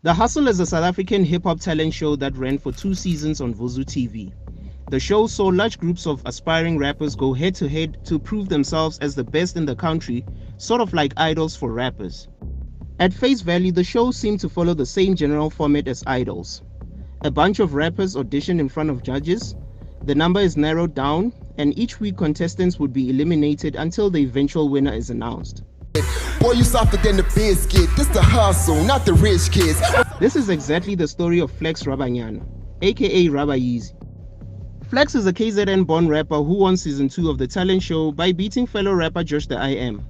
The Hustle is a South African hip-hop talent show that ran for 2 seasons on Vuzu TV. The show saw large groups of aspiring rappers go head-to-head to prove themselves as the best in the country, sort of like idols for rappers. At face value, the show seemed to follow the same general format as Idols. A bunch of rappers audition in front of judges, the number is narrowed down, and each week contestants would be eliminated until the eventual winner is announced. Boy, you softer than the biscuit. This the hustle, not the rich kids. This is exactly the story of Flex Rabanyan, aka Raba Yeezy. Flex is a KZN-born rapper who won season 2 of the talent show by beating fellow rapper Josh the I.M.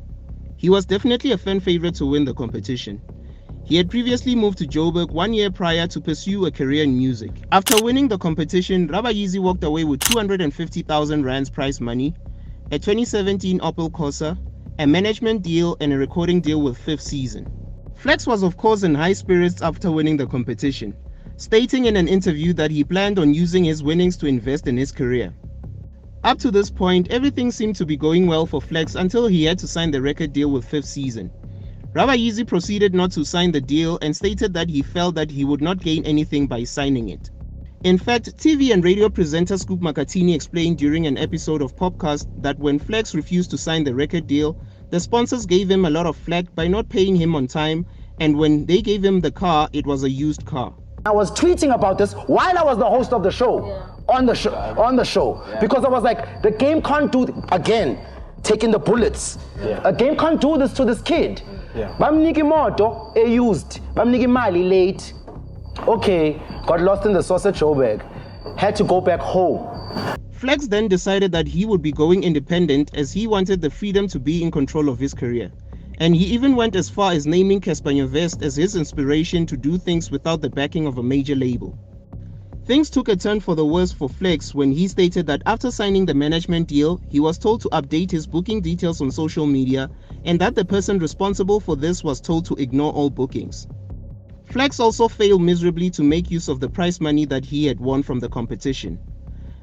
He was definitely a fan favorite to win the competition. He had previously moved to Joburg 1 year prior to pursue a career in music. After winning the competition, Raba Yeezy walked away with 250,000 rands prize money, a 2017 Opel Corsa, a management deal and a recording deal with Fifth Season. Flex was of course in high spirits after winning the competition, stating in an interview that he planned on using his winnings to invest in his career. Up to this point, everything seemed to be going well for Flex until he had to sign the record deal with Fifth Season. Raba Yeezy proceeded not to sign the deal and stated that he felt that he would not gain anything by signing it. In fact, TV and radio presenter Scoop Makatini explained during an episode of Popcast that when Flex refused to sign the record deal, the sponsors gave him a lot of flack by not paying him on time, and when they gave him the car, it was a used car. I was tweeting about this while I was the host of the show, on the show, because I was like, the game can't do, again, taking the bullets. A game can't do this to this kid. Bamniki moto, used. Bamniki mali late. Okay, got lost in the sausage bag. Had to go back home. Flex then decided that he would be going independent as he wanted the freedom to be in control of his career. And he even went as far as naming Caspanyo Vest as his inspiration to do things without the backing of a major label. Things took a turn for the worse for Flex when he stated that after signing the management deal, he was told to update his booking details on social media and that the person responsible for this was told to ignore all bookings. Flex also failed miserably to make use of the prize money that he had won from the competition.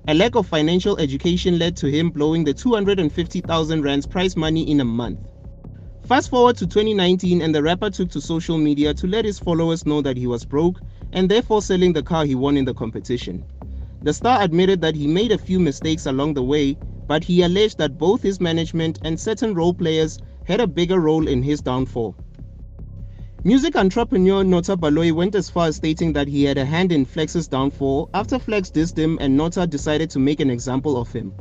A lack of financial education led to him blowing the 250,000 rands prize money in a month. Fast forward to 2019 and the rapper took to social media to let his followers know that he was broke and therefore selling the car he won in the competition. The star admitted that he made a few mistakes along the way, but he alleged that both his management and certain role players had a bigger role in his downfall. Music entrepreneur Nota Baloyi went as far as stating that he had a hand in Flex's downfall after Flex dissed him and Nota decided to make an example of him.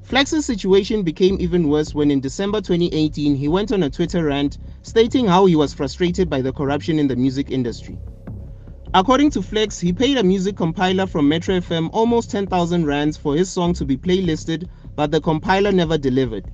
Flex's situation became even worse when in December 2018 he went on a Twitter rant stating how he was frustrated by the corruption in the music industry. According to Flex, he paid a music compiler from Metro FM almost 10,000 rands for his song to be playlisted, but the compiler never delivered.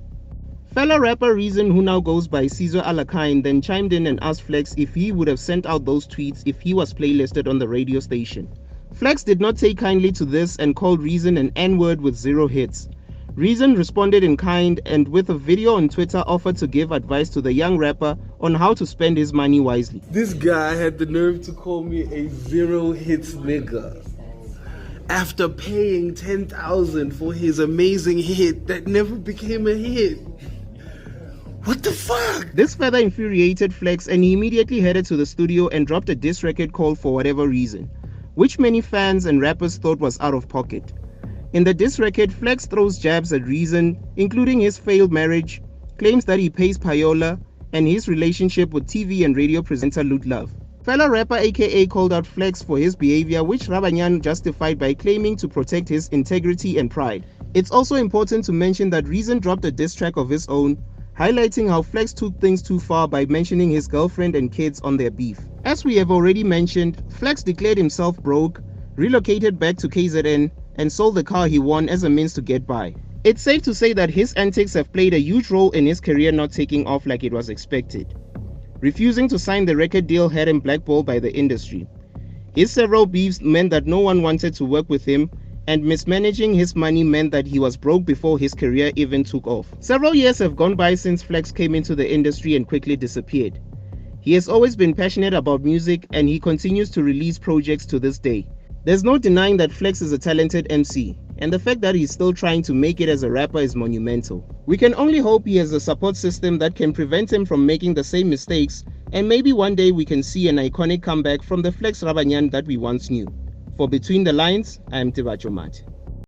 Fellow rapper Reason, who now goes by Caesar Alakine, then chimed in and asked Flex if he would have sent out those tweets if he was playlisted on the radio station. Flex did not take kindly to this and called Reason an N-word with 0 hits. Reason responded in kind and with a video on Twitter offered to give advice to the young rapper on how to spend his money wisely. This guy had the nerve to call me a 0 hits nigga after paying 10,000 for his amazing hit that never became a hit. What the fuck? This further infuriated Flex and he immediately headed to the studio and dropped a diss record called For Whatever Reason, which many fans and rappers thought was out of pocket. In the diss record, Flex throws jabs at Reason, including his failed marriage, claims that he pays payola, and his relationship with TV and radio presenter Lut Love. Fellow rapper aka called out Flex for his behavior, which Rabanyan justified by claiming to protect his integrity and pride. It's also important to mention that Reason dropped a diss track of his own, highlighting how Flex took things too far by mentioning his girlfriend and kids on their beef. As we have already mentioned, Flex declared himself broke, relocated back to KZN, and sold the car he won as a means to get by. It's safe to say that his antics have played a huge role in his career not taking off like it was expected. Refusing to sign the record deal had him blackballed by the industry. His several beefs meant that no one wanted to work with him, and mismanaging his money meant that he was broke before his career even took off. Several years have gone by since Flex came into the industry and quickly disappeared. He has always been passionate about music and he continues to release projects to this day. There's no denying that Flex is a talented MC, and the fact that he's still trying to make it as a rapper is monumental. We can only hope he has a support system that can prevent him from making the same mistakes And maybe one day we can see an iconic comeback from the Flex Rabanyan that we once knew. For Between the Lines, I am Tibacho Mate.